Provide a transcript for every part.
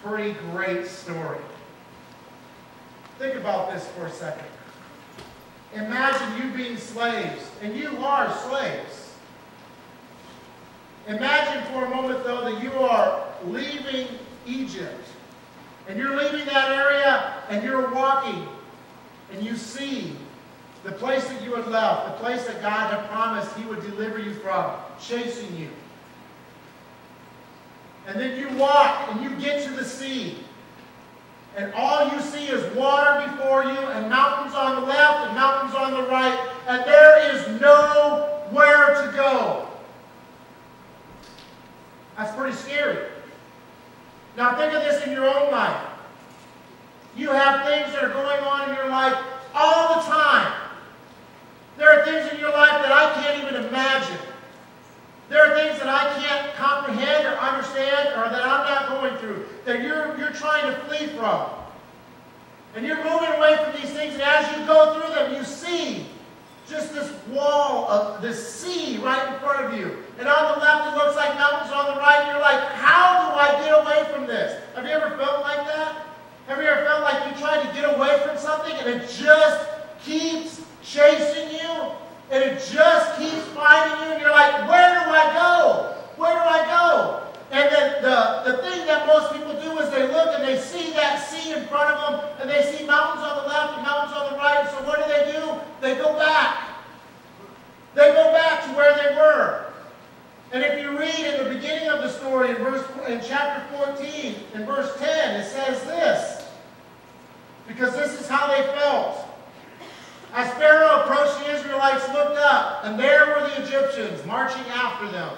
pretty great story. Think about this for a second. Imagine you being slaves, and you are slaves. Imagine for a moment, though, that you are leaving Egypt. And you're leaving that area, and you're walking, and you see the place that you had left, the place that God had promised He would deliver you from, chasing you. And then you walk, and you get to the sea. And all you see is water before you, and mountains on the left, and mountains on the right, and there is nowhere to go. That's pretty scary. Now think of this in your own life. You have things that are going on in your life all the time. There are things in your life that I can't even imagine. There are things that I can't comprehend or understand, or that I'm not going through, that you're trying to flee from. And you're moving away from these things, and as you go through them, you see just this wall of this sea right in front of you. And on the left, it looks like mountains. On the right, you're like, how do I get away from this? Have you ever felt like that? Have you ever felt like you tried to get away from something, and it just keeps chasing you? And it just keeps finding you, and you're like, where do I go? Where do I go? And then the thing that most people do is they look and they see that sea in front of them, and they see mountains on the left and mountains on the right, and so what do? They go back. They go back to where they were. And if you read in the beginning of the story, in chapter 14, in verse 10, it says this, because this is how they felt. As Pharaoh approached, the Israelites looked up, and there were the Egyptians marching after them.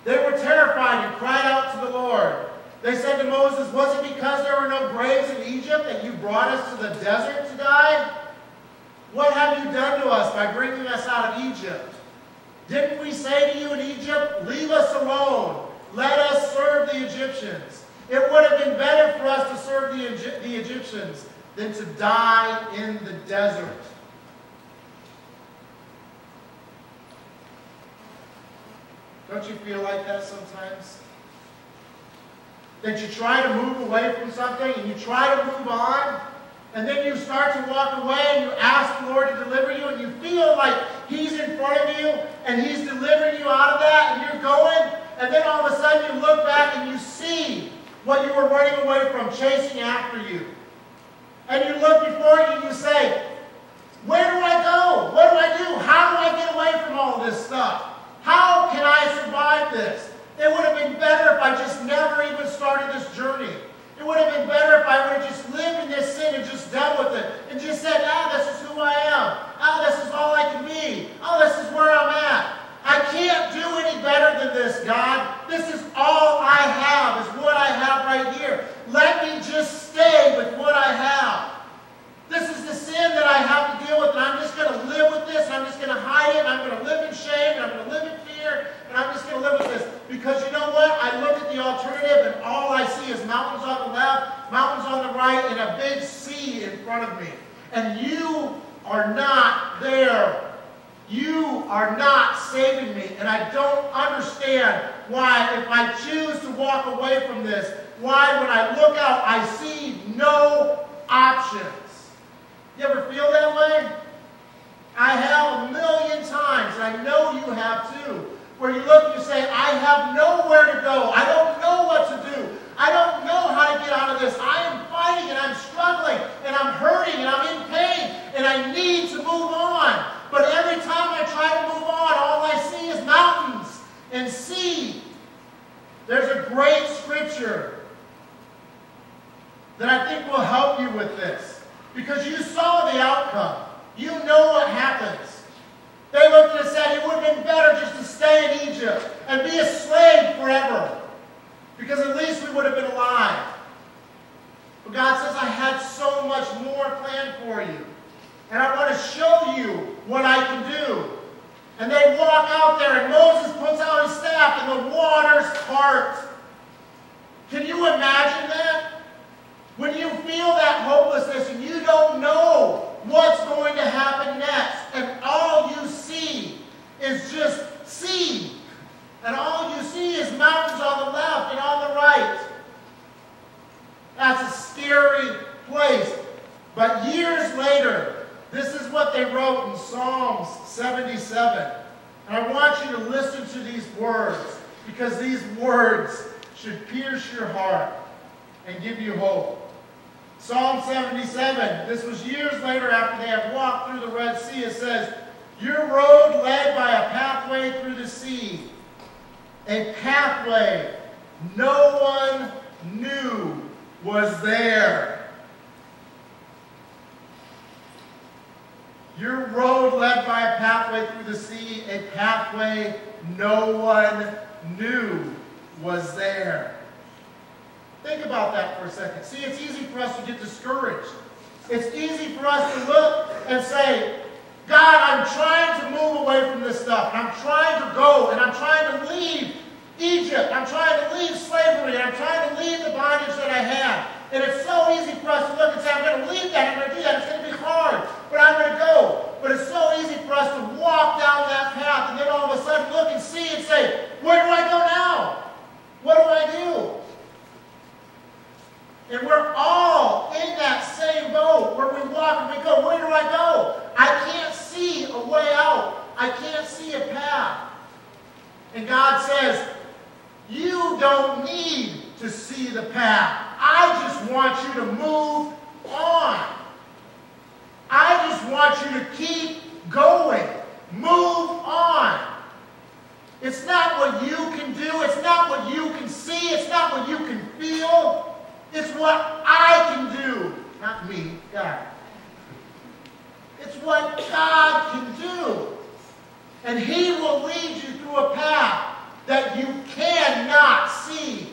They were terrified and cried out to the Lord. They said to Moses, was it because there were no graves in Egypt that you brought us to the desert to die? What have you done to us by bringing us out of Egypt? Didn't we say to you in Egypt, leave us alone, let us serve the Egyptians? It would have been better for us to serve the Egyptians than to die in the desert. Don't you feel like that sometimes? That you try to move away from something and you try to move on, and then you start to walk away and you ask the Lord to deliver you, and you feel like He's in front of you and He's delivering you out of that, and you're going, and then all of a sudden you look back and you see what you were running away from, chasing after you. And you look before you and you say, where do I go? What do I do? How do I get away from all this stuff? How can I survive this? It would have been better if I just never even started this journey. It would have been better if I would have just lived in this sin and just dealt with it. And just said, this is who I am. This is all I can be. This is where I'm at. I can't do any better than this, God. This is all I have, is what I have right here. Let me just stay with what I have. This is the sin that I have to deal with, and I'm just going to live with this, and I'm just going to hide it, and I'm going to live in shame, and I'm going to live in fear, and I'm just going to live with this. Because you know what? I look at the alternative, and all I see is mountains on the left, mountains on the right, and a big sea in front of me. And you are not there. You are not saving me, and I don't understand why, if I choose to walk away from this, why when I look out, I see no options. You ever feel that way? I have a million times, and I know you have too, where you look and you say, I have nowhere to go. I don't know what to do. I don't know how to get out of this. I am fighting, and I'm struggling, and I'm hurting, and I'm in pain, and I need to move on. But every time I try to move on, all I see is mountains and sea. There's a great scripture that I think will help you with this. Because you saw the outcome. You know what happens. They looked and said it would have been better just to stay in Egypt and be a slave forever. Because at least we would have been alive. But God says, I had so much more planned for you. And I want to show you what I can do. And they walk out there, and Moses puts out his staff, and the waters part. Can you imagine that? When you feel that hopelessness and you don't know what's going to happen next, and all you see is just sea, and all you see is mountains on the left and on the right. scary place. But years later, this is what they wrote in Psalms 77. And I want you to listen to these words, because these words should pierce your heart and give you hope. Psalm 77, this was years later after they had walked through the Red Sea. It says, your road led by a pathway through the sea, a pathway no one knew was there. Your road led by a pathway through the sea, a pathway no one knew was there. Think about that for a second. See, it's easy for us to get discouraged. It's easy for us to look and say, God, I'm trying to move away from this stuff. And I'm trying to go, and I'm trying to leave Egypt. I'm trying to leave slavery, and I'm trying to leave the bondage that I had. And it's so easy for us to look and say, I'm going to leave that, I'm going to do that. It's going to be hard, but I'm going to go. But it's so easy for us to walk down that path and then all of a sudden look and see and say, where do I go now? What do I do? And we're all in that same boat where we walk and we go, where do I go? I can't see a way out. I can't see a path. And God says, you don't need to see the path. I just want you to move on. I just want you to keep going. Move on. It's not what you can do. It's not what you can see. It's not what you can feel. It's what I can do. Not me, God. It's what God can do. And He will lead you through a path that you cannot see.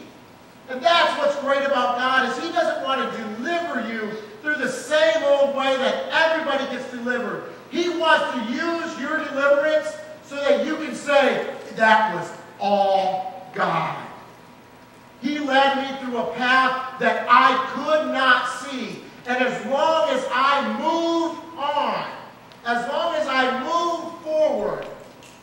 And that's what's great about God, is He doesn't want to deliver you through the same old way that everybody gets delivered. He wants to use your deliverance so that you can say, that was all God. He led me through a path that I could not see. And as long as I moved on, as long as I moved forward,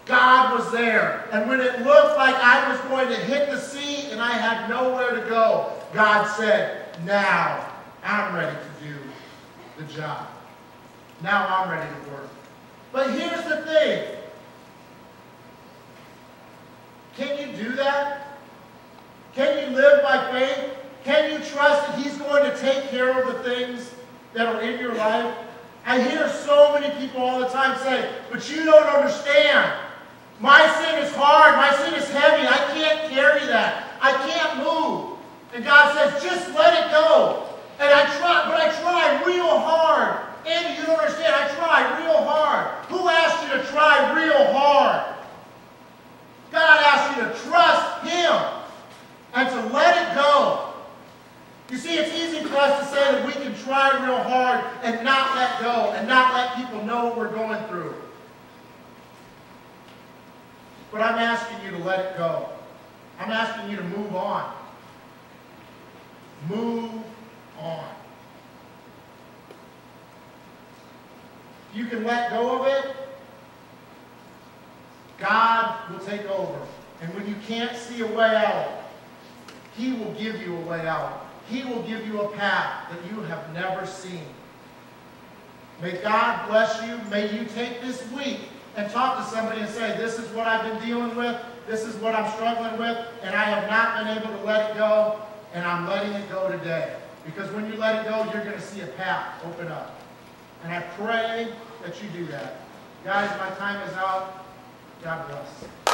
God was there. And when it looked like I was going to hit the sea and I had nowhere to go, God said, now I'm ready to do the job. Now I'm ready to work. But here's the thing. Can you do that? Can you live by faith? Can you trust that He's going to take care of the things that are in your life? I hear so many people all the time say, but you don't understand. My sin is hard. My sin is heavy. I can't carry that. I can't move. And God says, just let it go. And I try, but I try real hard. Andy, you don't understand. I try real hard. Who asked you to try real hard? God asked you to trust Him and to let it go. You see, it's easy for us to say that we can try real hard and not let go and not let people know what we're going through. But I'm asking you to let it go. I'm asking you to move on. Move on. If you can let go of it, God will take over. And when you can't see a way out, He will give you a way out. He will give you a path that you have never seen. May God bless you. May you take this week and talk to somebody and say, this is what I've been dealing with. This is what I'm struggling with. And I have not been able to let it go. And I'm letting it go today. Because when you let it go, you're going to see a path open up. And I pray that you do that. Guys, my time is out. God bless.